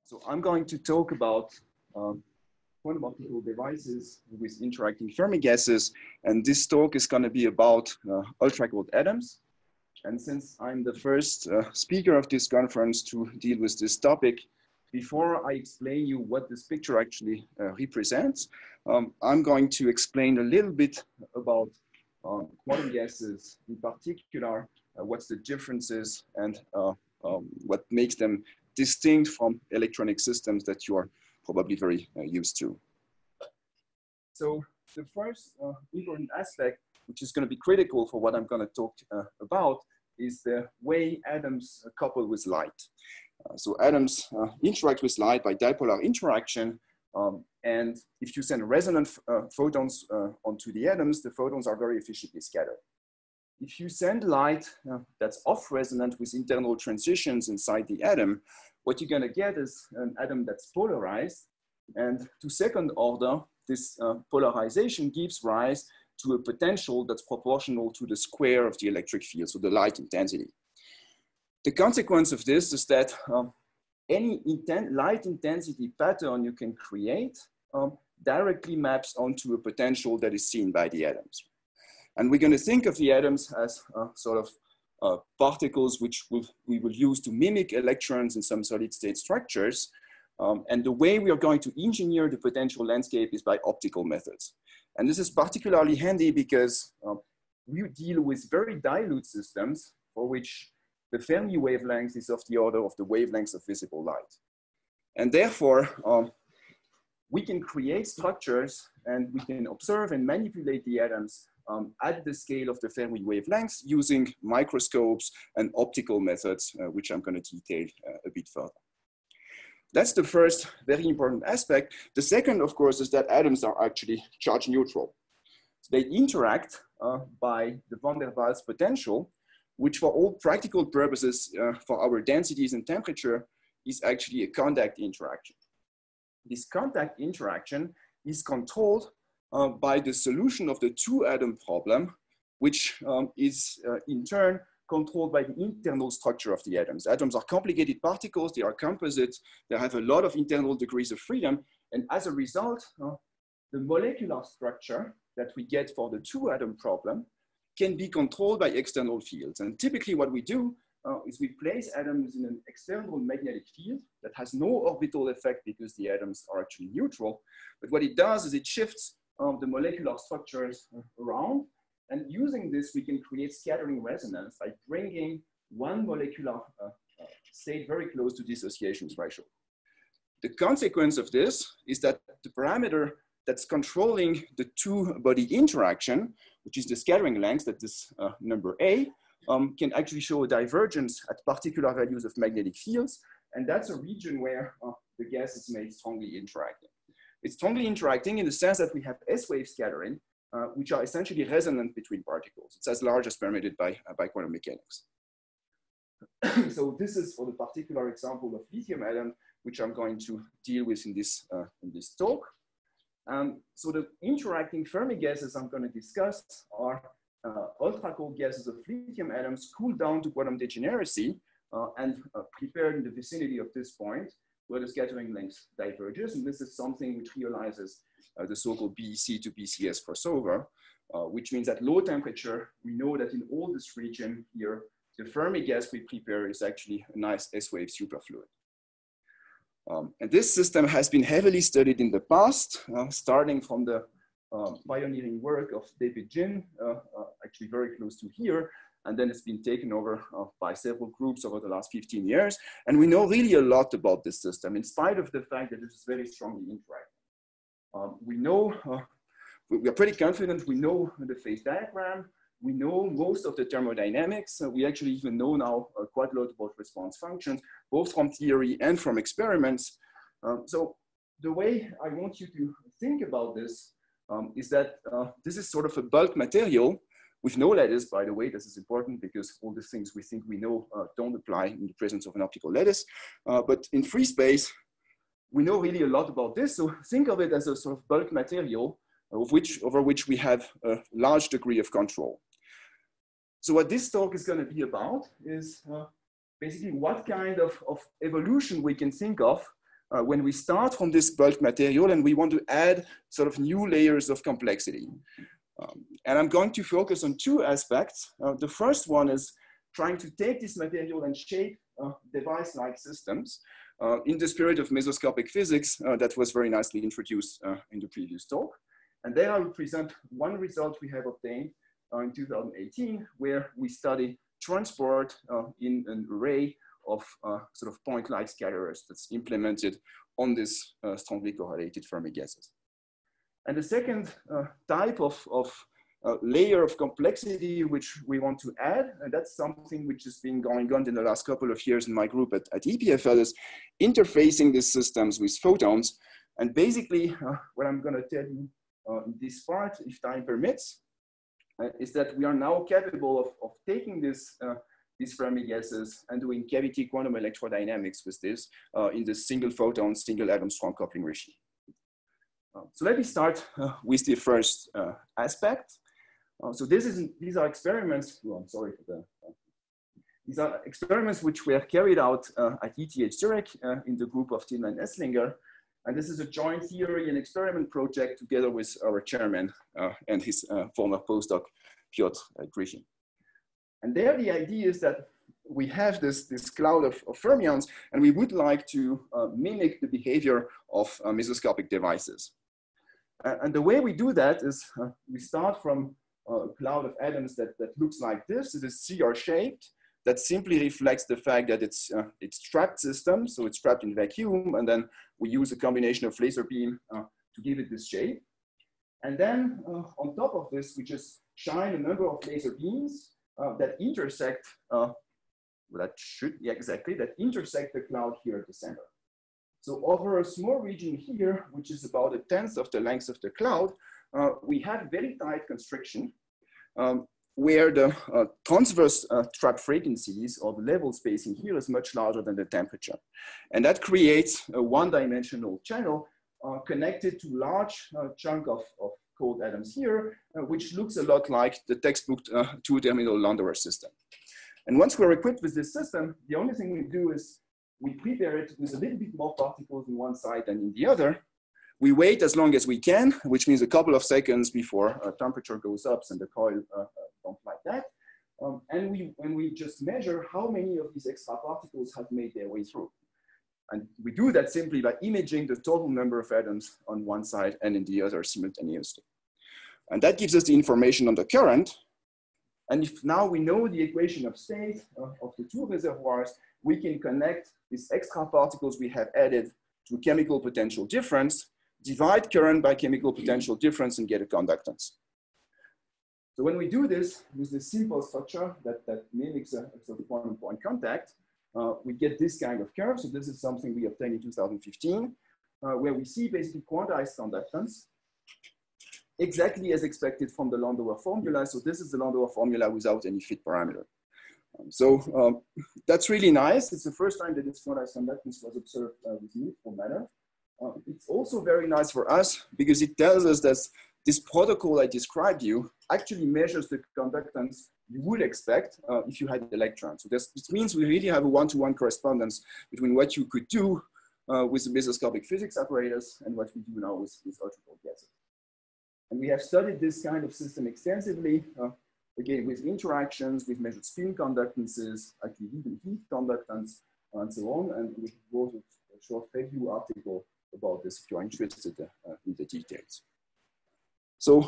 So I'm going to talk about quantum optical devices with interacting Fermi gases. And this talk is going to be about ultra-cold atoms. And since I'm the first speaker of this conference to deal with this topic, before I explain you what this picture actually represents, I'm going to explain a little bit about quantum gases, in particular, what's the differences and what makes them distinct from electronic systems that you are probably very used to. So the first important aspect, which is going to be critical for what I'm going to talk about, is the way atoms couple with light. So atoms interact with light by dipolar interaction. And if you send resonant photons onto the atoms, the photons are very efficiently scattered. If you send light that's off resonant with internal transitions inside the atom, what you're going to get is an atom that's polarized. And to second order, this polarization gives rise to a potential that's proportional to the square of the electric field, so the light intensity. The consequence of this is that any light intensity pattern you can create directly maps onto a potential that is seen by the atoms. And we're going to think of the atoms as sort of particles which we will use to mimic electrons in some solid state structures. And the way we are going to engineer the potential landscape is by optical methods. And this is particularly handy because we deal with very dilute systems for which the Fermi wavelength is of the order of the wavelengths of visible light. And therefore, we can create structures and we can observe and manipulate the atoms at the scale of the Fermi wavelengths using microscopes and optical methods, which I'm going to detail a bit further. That's the first very important aspect. The second, of course, is that atoms are actually charge neutral. So they interact by the van der Waals potential, which for all practical purposes for our densities and temperature is actually a contact interaction. This contact interaction is controlled by the solution of the two-atom problem, which is in turn controlled by the internal structure of the atoms. Atoms are complicated particles, they are composite, they have a lot of internal degrees of freedom, and as a result, the molecular structure that we get for the two-atom problem can be controlled by external fields. And typically what we do is we place atoms in an external magnetic field that has no orbital effect because the atoms are actually neutral, but what it does is it shifts the molecular structures around. And using this, we can create scattering resonance by bringing one molecular state very close to dissociation threshold. The consequence of this is that the parameter that's controlling the two-body interaction, which is the scattering length, that is number A, can actually show a divergence at particular values of magnetic fields. And that's a region where the gas is made strongly interacting. It's strongly interacting in the sense that we have S-wave scattering, which are essentially resonant between particles. It's as large as permitted by quantum mechanics. So this is for the particular example of lithium atom, which I'm going to deal with in this talk. So the interacting Fermi gases I'm going to discuss are ultra-cold gases of lithium atoms cooled down to quantum degeneracy and prepared in the vicinity of this point where the scattering length diverges. And this is something which realizes the so-called BEC to BCS crossover, which means at low temperature, we know that in all this region here, the Fermi gas we prepare is actually a nice S-wave superfluid. And this system has been heavily studied in the past, starting from the pioneering work of David Jin, actually very close to here, and then it's been taken over by several groups over the last 15 years. And we know really a lot about this system, in spite of the fact that it is very strongly interacting. We know, we are pretty confident, we know the phase diagram, we know most of the thermodynamics, we actually even know now quite a lot about response functions, both from theory and from experiments. So the way I want you to think about this is that this is sort of a bulk material with no lattice, by the way. This is important because all the things we think we know don't apply in the presence of an optical lattice. But in free space, we know really a lot about this. So think of it as a sort of bulk material over which we have a large degree of control. So what this talk is going to be about is basically what kind of evolution we can think of when we start from this bulk material and we want to add sort of new layers of complexity. And I'm going to focus on two aspects. The first one is trying to take this material and shape device-like systems in the spirit of mesoscopic physics that was very nicely introduced in the previous talk. And there I will present one result we have obtained in 2018, where we study transport in an array of sort of point-like scatterers that's implemented on this strongly correlated Fermi gases. And the second type of layer of complexity which we want to add, and that's something which has been going on in the last couple of years in my group at EPFL, is interfacing these systems with photons. And basically, what I'm going to tell you in this part, if time permits, is that we are now capable of taking these Fermi gases and doing cavity quantum electrodynamics with this in the single photon, single atom strong coupling regime. So let me start with the first aspect. So these are experiments. Oh, I'm sorry for the. These are experiments which were carried out at ETH Zurich in the group of Tillman and Esslinger. And this is a joint theory and experiment project together with our chairman and his former postdoc, Piotr Grishin. And there the idea is that we have this cloud of fermions, and we would like to mimic the behavior of mesoscopic devices. And the way we do that is we start from a cloud of atoms that looks like this. It is CR-shaped. That simply reflects the fact that it's trapped system, so it's trapped in vacuum, and then we use a combination of laser beam to give it this shape. And then on top of this, we just shine a number of laser beams that intersect, that intersect the cloud here at the center. So over a small region here, which is about 1/10 of the length of the cloud, we have very tight constriction, where the transverse trap frequencies or the level spacing here is much larger than the temperature. And that creates a one-dimensional channel connected to large chunk of cold atoms here, which looks a lot like the textbook two-terminal Landauer system. And once we're equipped with this system, the only thing we do is we prepare it with a little bit more particles in one side than in the other. We wait as long as we can, which means a couple of seconds before temperature goes up and the coil don't like that. And we just measure how many of these extra particles have made their way through. And we do that simply by imaging the total number of atoms on one side and in the other simultaneously. And that gives us the information on the current. And if now we know the equation of state of the two reservoirs, we can connect these extra particles we have added to chemical potential difference, divide current by chemical potential difference, and get a conductance. So when we do this with this simple structure that mimics a sort of quantum point contact, we get this kind of curve. So this is something we obtained in 2015, where we see basically quantized conductance, exactly as expected from the Landauer formula. So this is the Landauer formula without any fit parameter. So that's really nice. It's the first time that this quantized conductance was observed with neutral matter. It's also very nice for us because it tells us that this protocol I described you actually measures the conductance you would expect if you had electrons. So this means we really have a one-to-one correspondence between what you could do with the mesoscopic physics apparatus and what we do now with ultra-cold gases. And we have studied this kind of system extensively. Again, with interactions, we've measured spin conductances, actually even heat conductance, and so on. And we wrote a short review article about this if you're interested in the details. So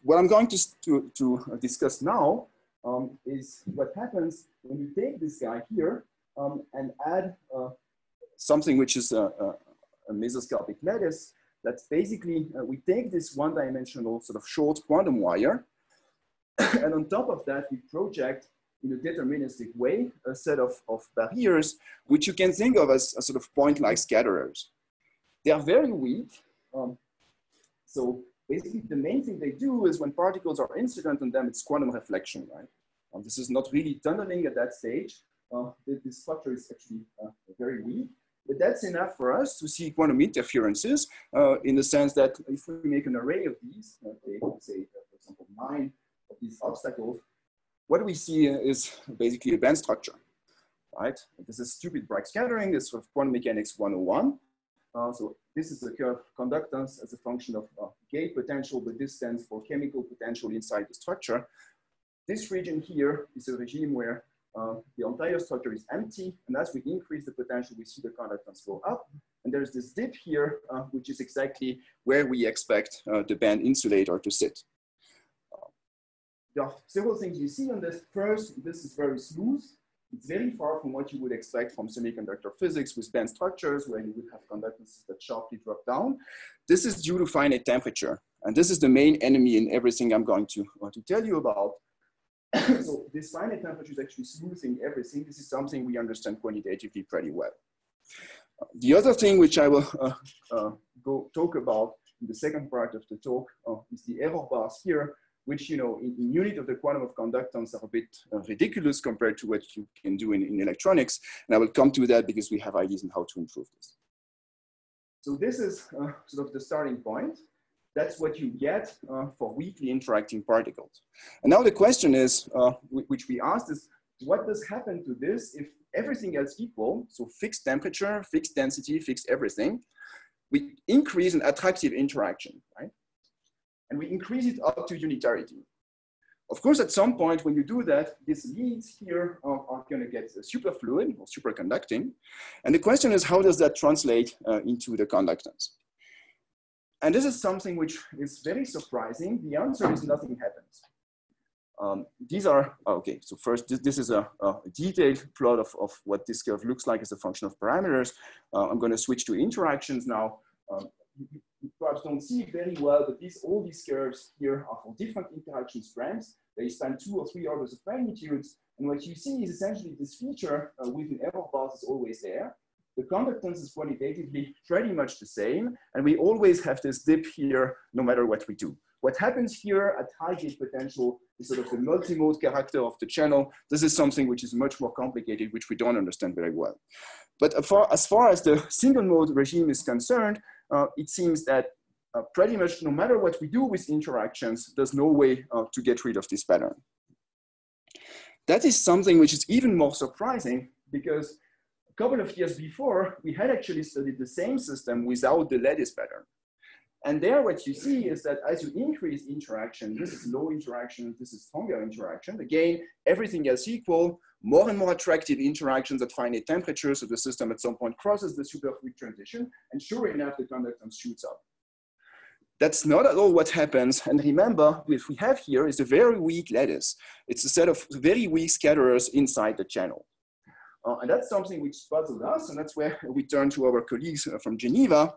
what I'm going to discuss now is what happens when you take this guy here and add something which is a mesoscopic lattice. That's basically, we take this one-dimensional sort of short quantum wire, and on top of that, we project in a deterministic way a set of barriers, which you can think of as a sort of point-like scatterers. They are very weak. So basically, the main thing they do is when particles are incident on them, it's quantum reflection, right? This is not really tunneling at that stage. This structure is actually very weak. But that's enough for us to see quantum interferences in the sense that if we make an array of these, say, for example, 9 of these obstacles, what we see is basically a band structure, right? This is stupid Bragg scattering, this is sort of quantum mechanics 101. So this is the curve conductance as a function of gate potential, but this stands for chemical potential inside the structure. This region here is a regime where the entire structure is empty, and as we increase the potential, we see the conductance go up. And there's this dip here, which is exactly where we expect the band insulator to sit. There are several things you see on this. First, this is very smooth. It's very far from what you would expect from semiconductor physics with band structures, where you would have conductances that sharply drop down. This is due to finite temperature. And this is the main enemy in everything I'm going to tell you about. So this finite temperature is actually smoothing everything. This is something we understand quantitatively pretty well. The other thing which I will talk about in the second part of the talk is the error bars here, which, in unit of the quantum of conductance are a bit ridiculous compared to what you can do in electronics. And I will come to that because we have ideas on how to improve this. So this is sort of the starting point. That's what you get for weakly interacting particles. And now the question is, which we asked is, what does happen to this if everything else equal, so fixed temperature, fixed density, fixed everything, we increase an attractive interaction, right? And we increase it up to unitarity. Of course, at some point when you do that, these leads here are going to get superfluid or superconducting. And the question is, how does that translate into the conductance? And this is something which is very surprising. The answer is nothing happens. These are, okay, so first, this is a detailed plot of what this curve looks like as a function of parameters. I'm going to switch to interactions now. You perhaps don't see it very well, but all these curves here are for different interaction strengths. They span 2 or 3 orders of magnitudes. And what you see is essentially this feature with an error bars is always there. The conductance is quantitatively pretty much the same. And we always have this dip here, no matter what we do. What happens here at high gate potential is sort of the multimode character of the channel. This is something which is much more complicated, which we don't understand very well. But as far as the single mode regime is concerned, it seems that pretty much no matter what we do with interactions, there's no way to get rid of this pattern. That is something which is even more surprising because a couple of years before, we had actually studied the same system without the lattice pattern. And there what you see is that as you increase interaction, this is low interaction, this is stronger interaction. Again, everything else equal, more and more attractive interactions at finite temperature. So the system at some point crosses the superfluid transition. And sure enough, the conductance shoots up. That's not at all what happens. And remember, what we have here is a very weak lattice. It's a set of very weak scatterers inside the channel. And that's something which puzzled us, and that's where we turn to our colleagues from Geneva.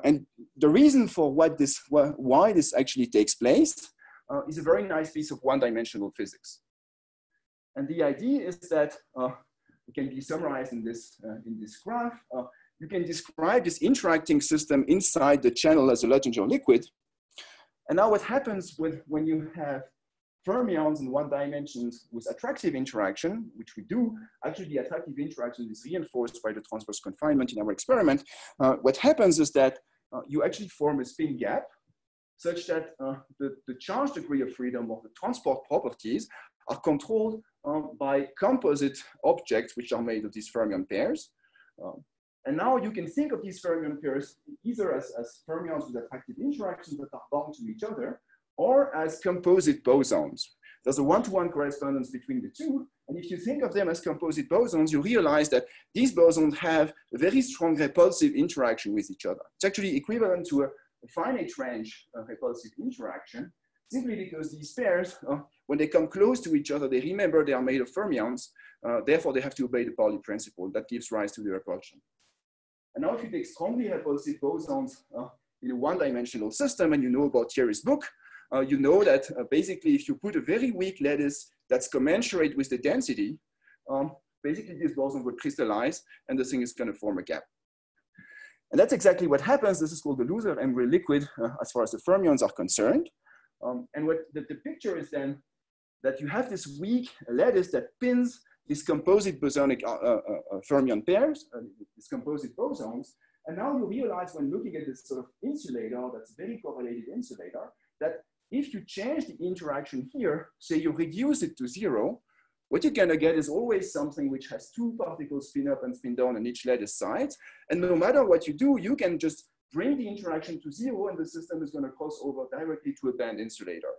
And the reason for why this actually takes place is a very nice piece of one-dimensional physics. And the idea is that it can be summarized in this graph. You can describe this interacting system inside the channel as a Luttinger liquid. And now what happens when you have fermions in one dimension with attractive interaction, which we do, actually the attractive interaction is reinforced by the transverse confinement in our experiment. What happens is that you actually form a spin gap such that the charge degree of freedom or the transport properties are controlled by composite objects which are made of these fermion pairs. And now you can think of these fermion pairs either as fermions with attractive interactions that are bound to each other, or as composite bosons. There's a one-to-one correspondence between the two. And if you think of them as composite bosons, you realize that these bosons have a very strong repulsive interaction with each other. It's actually equivalent to a finite range repulsive interaction, simply because these pairs, when they come close to each other, they remember they are made of fermions. Therefore, they have to obey the Pauli principle. That gives rise to the repulsion. And now if you take strongly repulsive bosons in a one-dimensional system, and you know about Thierry's book, you know that basically if you put a very weak lattice that's commensurate with the density, basically this boson will crystallize and the thing is going to form a gap. And that's exactly what happens. This is called the loser embryo liquid as far as the fermions are concerned. And what the picture is then that you have this weak lattice that pins these composite bosonic fermion pairs, these composite bosons. And now you realize when looking at this sort of insulator, that's a very correlated insulator, that if you change the interaction here, say you reduce it to 0, what you're gonna get is always something which has two particles spin up and spin down on each lattice side. And no matter what you do, you can just bring the interaction to zero and the system is gonna cross over directly to a band insulator.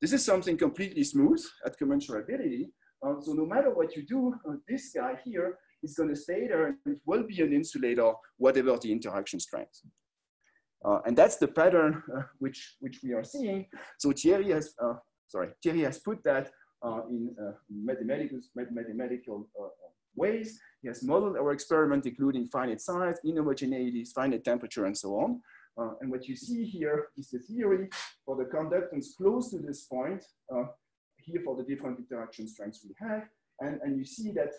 This is something completely smooth at commensurability. So no matter what you do, this guy here is gonna stay there and it will be an insulator, whatever the interaction strength. And that's the pattern which we are seeing. So Thierry has put that in mathematical ways. He has modeled our experiment, including finite size, inhomogeneities, finite temperature, and so on. And what you see here is the theory for the conductance close to this point, here for the different interaction strengths we have. And you see that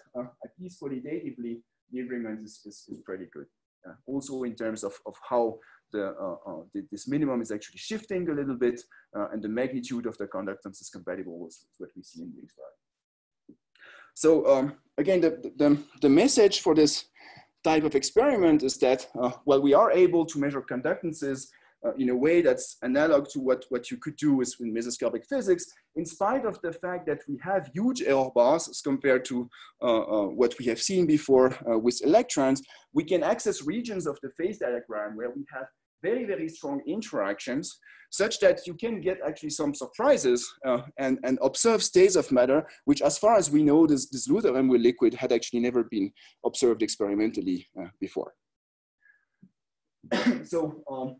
at least qualitatively, the agreement is pretty good. Also in terms of how this minimum is actually shifting a little bit, and the magnitude of the conductance is compatible with what we see in the experiment. So again, the message for this type of experiment is that while we are able to measure conductances in a way that's analog to what you could do with mesoscopic physics, in spite of the fact that we have huge error bars as compared to what we have seen before with electrons, we can access regions of the phase diagram where we have very, very strong interactions, such that you can get actually some surprises and observe states of matter, which as far as we know, this Luther-Emery liquid had actually never been observed experimentally before. So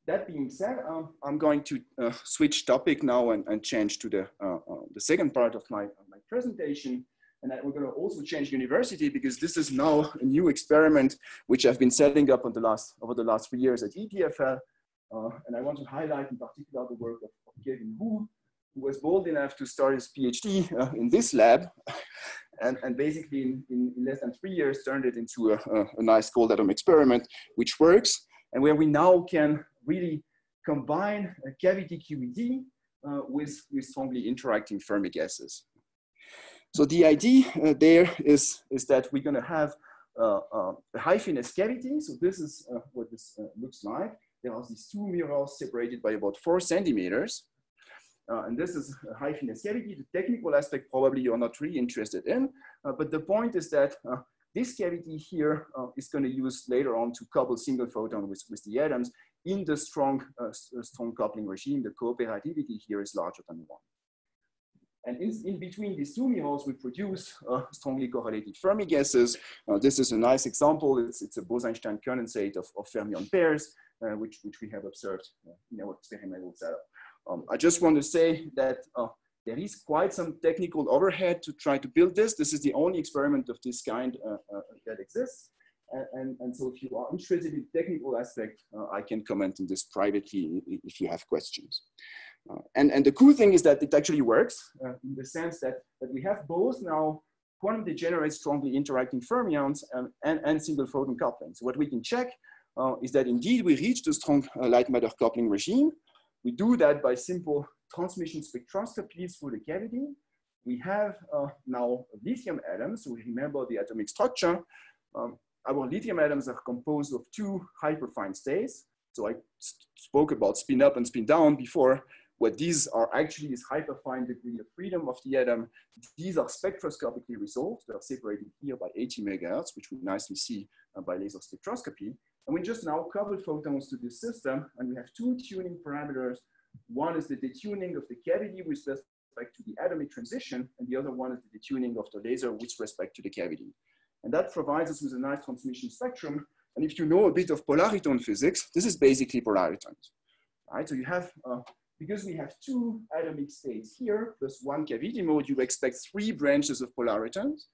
that being said, I'm going to switch topic now and change to the second part of my presentation. And we're going to also change university because this is now a new experiment which I've been setting up over the last 3 years at EPFL. And I want to highlight in particular the work of Kevin Hu, who was bold enough to start his PhD in this lab. And basically in less than 3 years turned it into a nice cold atom experiment, which works. And where we now can really combine a cavity QED with strongly interacting Fermi gases. So the idea there is that we're going to have a high finesse cavity. So this is what this looks like. There are these two mirrors separated by about 4 centimeters. And this is a high finesse cavity. The technical aspect probably you're not really interested in. But the point is that this cavity here is going to use later on to couple single photon with the atoms in the strong coupling regime. The cooperativity here is larger than 1. And in between these two mirrors, we produce strongly correlated Fermi gases. This is a nice example. It's a Bose-Einstein condensate of fermion pairs, which we have observed in our experimental setup. I just want to say that there is quite some technical overhead to try to build this. This is the only experiment of this kind that exists. And so if you are interested in the technical aspect, I can comment on this privately if you have questions. And the cool thing is that it actually works in the sense that we have both now quantum degenerate strongly interacting fermions and single photon coupling. So what we can check is that indeed we reach the strong light matter coupling regime. We do that by simple transmission spectroscopy through the cavity. We have now lithium atoms, so we remember the atomic structure. Our lithium atoms are composed of 2 hyperfine states. So I spoke about spin up and spin down before. What these are actually is hyperfine degree of freedom of the atom. These are spectroscopically resolved. They are separated here by 80 megahertz, which we nicely see by laser spectroscopy. And we just now couple photons to this system, and we have 2 tuning parameters. One is the detuning of the cavity with respect to the atomic transition, and the other one is the detuning of the laser with respect to the cavity. And that provides us with a nice transmission spectrum. And if you know a bit of polariton physics, this is basically polaritons. Right? So you have, because we have 2 atomic states here, plus 1 cavity mode, you expect 3 branches of polaritons.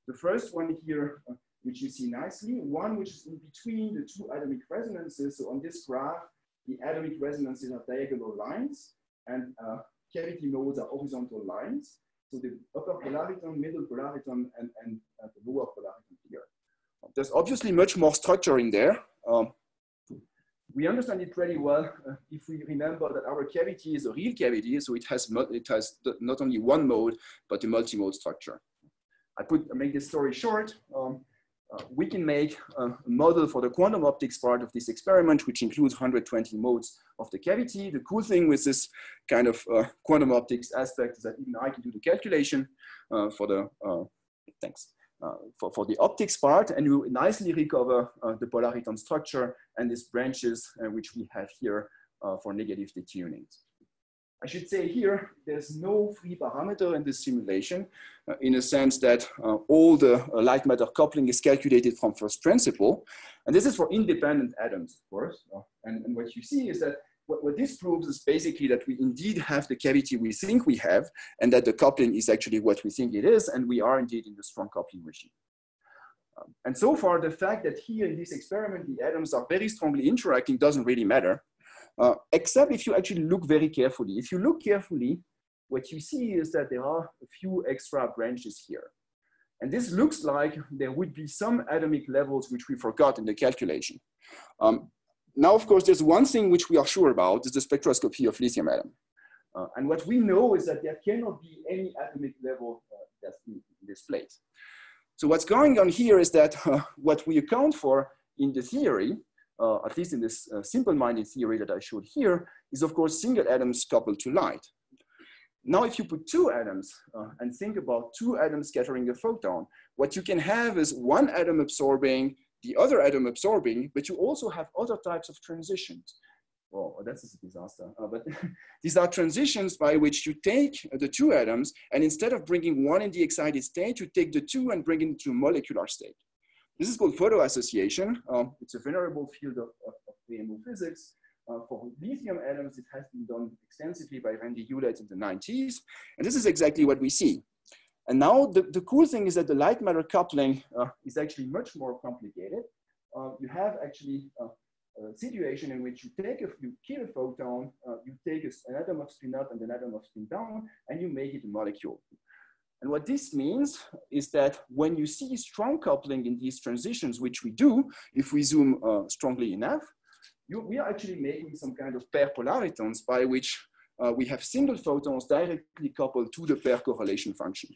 The first one here, which you see nicely, one which is in between the 2 atomic resonances. So on this graph, the atomic resonances are diagonal lines, and cavity modes are horizontal lines. So the upper polariton, middle polariton, and the lower polariton here. There's obviously much more structure in there. We understand it pretty well if we remember that our cavity is a real cavity, so it has not only one mode, but a multi-mode structure. I make this story short. we can make a model for the quantum optics part of this experiment, which includes 120 modes of the cavity. The cool thing with this kind of quantum optics aspect is that even I can do the calculation for the, for the optics part, and you nicely recover the polariton structure and these branches which we have here for negative detunings. I should say here, there's no free parameter in this simulation in a sense that all the light matter coupling is calculated from first principle. And this is for independent atoms, of course. And what you see is that what this proves is basically that we indeed have the cavity we think we have, and that the coupling is actually what we think it is, and we are indeed in the strong coupling regime. And so far, the fact that here in this experiment, the atoms are very strongly interacting doesn't really matter. Except if you actually look very carefully. If you look carefully, what you see is that there are a few extra branches here. And this looks like there would be some atomic levels which we forgot in the calculation. Now, of course, there's one thing which we are sure about, is the spectroscopy of lithium atom. And what we know is that there cannot be any atomic level that's in this plate. So what's going on here is that what we account for in the theory, at least in this simple-minded theory that I showed here, is of course single atoms coupled to light. Now, if you put two atoms and think about two atoms scattering a photon, what you can have is one atom absorbing, the other atom absorbing, but you also have other types of transitions. Oh, that's a disaster. But these are transitions by which you take the two atoms, and instead of bringing one in the excited state, you take the two and bring it into a molecular state. This is called photoassociation. It's a venerable field of AMO physics. For lithium atoms, it has been done extensively by Randy Hewlett in the 90s. And this is exactly what we see. And now the cool thing is that the light matter coupling is actually much more complicated. You have actually a situation in which you kill a photon, you take an atom of spin up and an atom of spin down, and you make it a molecule. And what this means is that when you see strong coupling in these transitions, which we do, if we zoom strongly enough, we are actually making some kind of pair polaritons by which we have single photons directly coupled to the pair correlation function.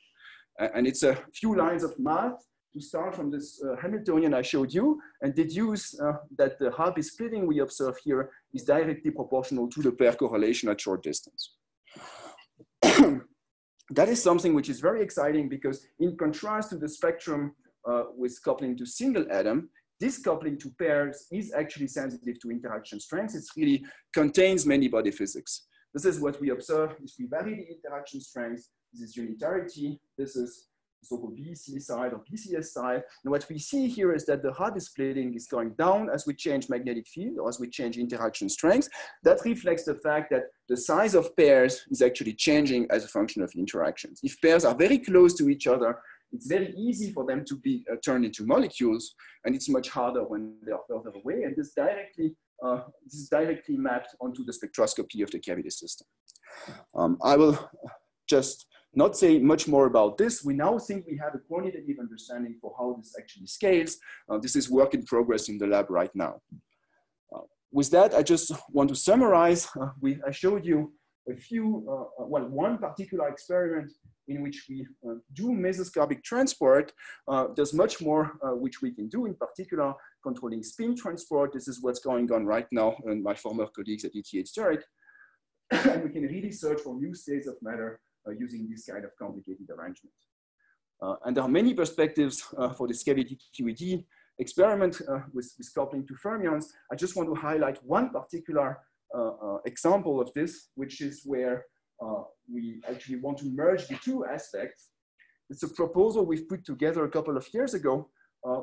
And it's a few lines of math to start from this Hamiltonian I showed you and deduce that the Harvey splitting we observe here is directly proportional to the pair correlation at short distance. That is something which is very exciting because in contrast to the spectrum with coupling to single atom, this coupling to pairs is actually sensitive to interaction strengths. It really contains many-body physics. This is what we observe if we vary the interaction strengths. This is unitarity. This is so-called BC side or BCS side. And what we see here is that the Harvey splitting is going down as we change magnetic field or as we change interaction strength. That reflects the fact that the size of pairs is actually changing as a function of interactions. If pairs are very close to each other, it's very easy for them to be turned into molecules, and it's much harder when they are further away. And this is directly mapped onto the spectroscopy of the cavity system. I will just not say much more about this. We now think we have a quantitative understanding for how this actually scales. This is work in progress in the lab right now. With that, I just want to summarize. I showed you a few, one particular experiment in which we do mesoscopic transport. There's much more which we can do, in particular controlling spin transport. This is what's going on right now and my former colleagues at ETH Zurich. And we can really search for new states of matter using this kind of complicated arrangement. And there are many perspectives for this cavity QED experiment with coupling to fermions. I just want to highlight one particular example of this, which is where we actually want to merge the two aspects. It's a proposal we've put together a couple of years ago,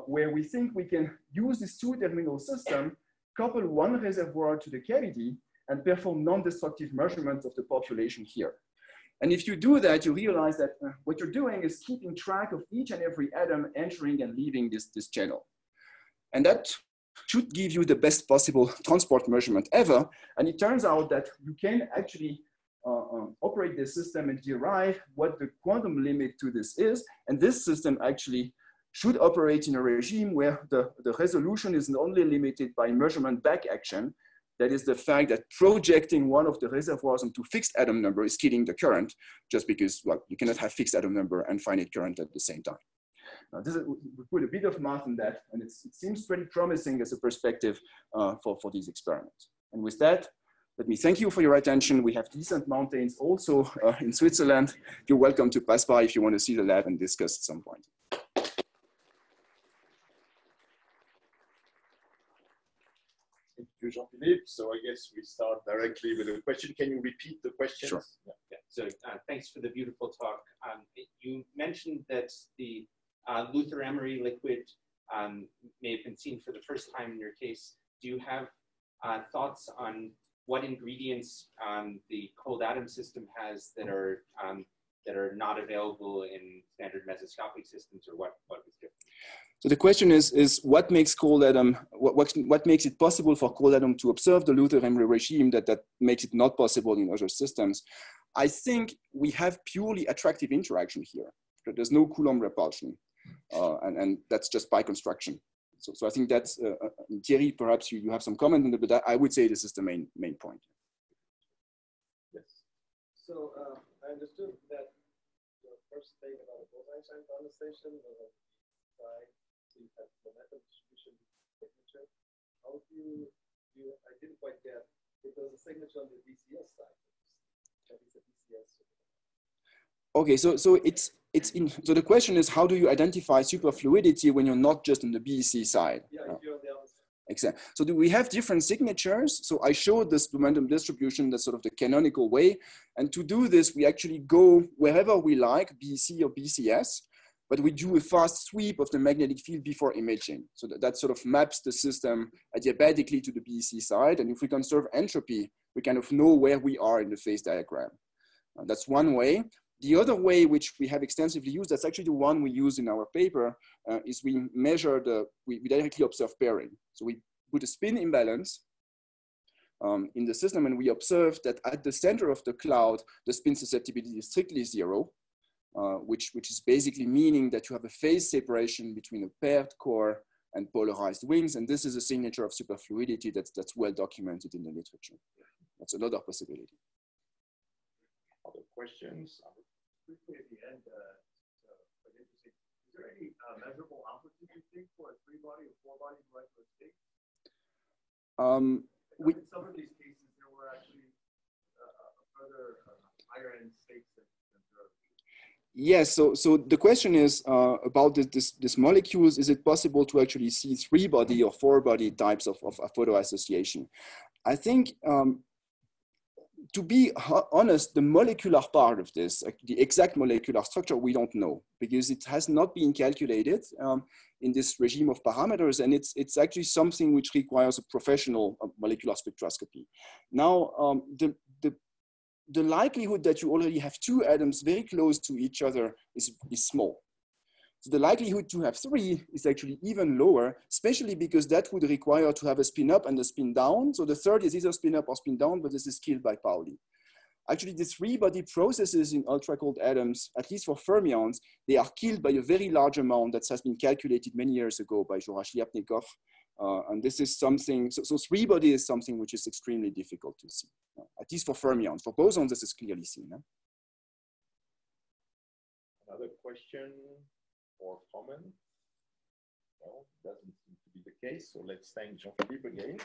where we think we can use this two-terminal system, couple one reservoir to the cavity, and perform non-destructive measurements of the population here. And if you do that, you realize that what you're doing is keeping track of each and every atom entering and leaving this channel. And that should give you the best possible transport measurement ever. And it turns out that you can actually operate this system and derive what the quantum limit to this is. And this system actually should operate in a regime where the resolution is only limited by measurement back action. That is the fact that projecting one of the reservoirs onto fixed atom number is killing the current, just because, well, you cannot have fixed atom number and finite current at the same time. We put a bit of math in that, and it seems pretty promising as a perspective for these experiments. And with that, let me thank you for your attention. We have decent mountains also in Switzerland. You're welcome to pass by if you want to see the lab and discuss at some point. Thank you, Jean-Philippe. So I guess we start directly with a question. Can you repeat the question? Sure. Yeah. So thanks for the beautiful talk. You mentioned that the Luther Emery liquid may have been seen for the first time in your case. Do you have thoughts on what ingredients the cold atom system has that are not available in standard mesoscopic systems, or what is different? So the question is what makes cold atom, what makes it possible for cold atom to observe the Luther Emery regime that makes it not possible in other systems? I think we have purely attractive interaction here. There's no Coulomb repulsion, and that's just by construction. So I think that's, Thierry, perhaps you have some comment on it, but I would say this is the main point. Yes. So I understood that the first thing about the Bose-Einstein condensation was on the side, so you have momentum distribution signature. How do you, I didn't quite get, if there was a signature on the BCS side, that is a BCS. Okay, so so the question is, how do you identify superfluidity when you're not just on the BEC side? Yeah, if you're on the other side. Exactly. So do we have different signatures? So I showed this momentum distribution, that's sort of the canonical way. And to do this, we actually go wherever we like, BEC or BCS, but we do a fast sweep of the magnetic field before imaging. So that sort of maps the system adiabatically to the BEC side. And if we conserve entropy, we kind of know where we are in the phase diagram. That's one way. The other way, which we have extensively used, that's actually the one we use in our paper, is we measure we directly observe pairing. So we put a spin imbalance in the system, and we observe that at the center of the cloud, the spin susceptibility is strictly 0, which is basically meaning that you have a phase separation between a paired core and polarized wings. And this is a signature of superfluidity that's well documented in the literature. That's another possibility. Other questions? Quickly at the end, quite interesting. Is there any measurable amplitude you think for a 3-body or 4-body molecular state? In some of these cases, there were actually further higher end states than observed. Yes, so the question is about this molecules. Is it possible to actually see 3-body or 4-body types of photo association? I think to be honest, the molecular part of this, the exact molecular structure, we don't know, because it has not been calculated in this regime of parameters, and it's actually something which requires a professional molecular spectroscopy. Now, the likelihood that you already have 2 atoms very close to each other is small. So the likelihood to have 3 is actually even lower, especially because that would require to have a spin up and a spin down. So the third is either spin up or spin down, but this is killed by Pauli. Actually, the 3-body processes in ultra-cold atoms, at least for fermions, they are killed by a very large amount that has been calculated many years ago by Juraj Liapnikov. And this is something, so 3-body is something which is extremely difficult to see, at least for fermions. For bosons, this is clearly seen. Another question or comment? No, doesn't seem to be the case. So let's thank Jean-Philippe again.